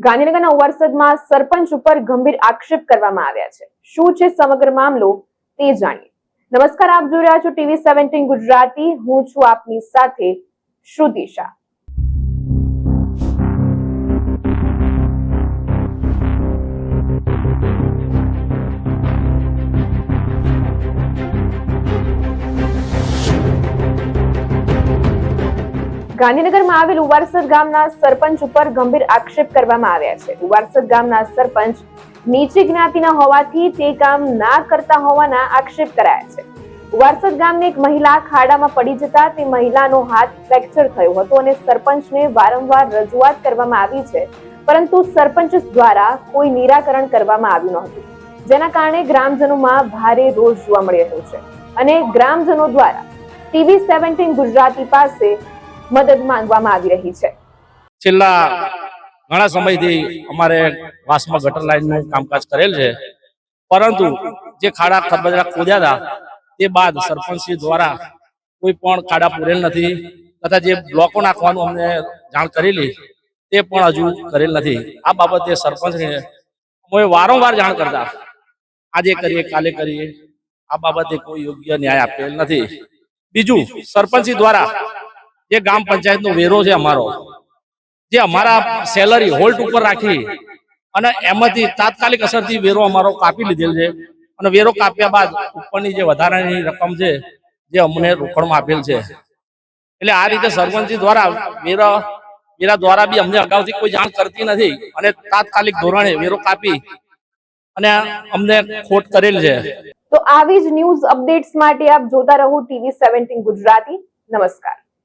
ગાંધીનગરના ઉવારસદમાં સરપંચ ઉપર ગંભીર આક્ષેપ કરવામાં આવ્યા છે। શું છે સમગ્ર મામલો તે જાણીએ। નમસ્કાર, આપ જોઈ રહ્યા છો ટીવી 17 ગુજરાતી। હું છું આપની સાથે શ્રુતિ શાહ। ગાંધીનગરમાં આવેલ ઉવારસદ ગામના સરપંચ ઉપર ગંભીર આક્ષેપ કરવામાં આવ્યા છે। ઉવારસદ ગામના સરપંચ નીચી જ્ઞાતિના હોવાથી તે કામ ના કરતા હોવાના આક્ષેપ કરાયા છે। ઉવારસદ ગામની એક મહિલા ખાડામાં પડી જતા તે મહિલાનો હાથ ફ્રેક્ચર થયો હતો અને સરપંચને વારંવાર રજૂઆત કરવામાં આવી છે, પરંતુ સરપંચ દ્વારા કોઈ નિરાકરણ કરવામાં આવ્યું નહોતું, જેના કારણે ગ્રામજનોમાં ભારે રોષ જોવા મળી રહ્યો છે અને ગ્રામજનો દ્વારા ટીવી 17 ગુજરાતી પાસે મદદ માંગવામાં આવી રહી છે। છેલ્લા ઘણા સમયથી અમારે વાસમાં ગટર લાઈનનું કામકાજ કરેલ છે, પરંતુ જે ખાડા ખરબચડા ખોદ્યા હતા તે બાદ સરપંચશ્રી દ્વારા કોઈ પણ ખાડા પૂરેલ નથી તથા જે બ્લોકો નાખવાનું અમને જાણ કરેલી તે પણ હજુ કરેલ નથી। આ બાબતે સરપંચને અમે વારંવાર જાણ કરતા, આજે કરીએ કાલે કરીએ, આ બાબતે કોઈ યોગ્ય ન્યાય આપેલ નથી। બીજું, સરપંચશ્રી દ્વારા જે ગ્રામ પંચાયતનો વેરો છે અમારો, જે અમારા સેલરી હોલ્ડ ઉપર રાખી અને એમાંથી તાત્કાલિક અસરથી વેરો અમારો કાપી લીધેલ છે અને વેરો કાપ્યા બાદ ઉપરની જે વધારાની રકમ છે જે અમને રોકડમાં આપેલ છે। એટલે આ રીતે સરપંચજી દ્વારા વેરા દ્વારા બી અમને અગાઉથી કોઈ જાણ કરતી નથી અને તાત્કાલિક ધોરણે વેરો કાપી અને અમને ખોટ કરેલ છે। તો આવી જ ન્યૂઝ અપડેટ્સ માટે આપ જોતા રહો ટીવી 17 ગુજરાતી। નમસ્કાર।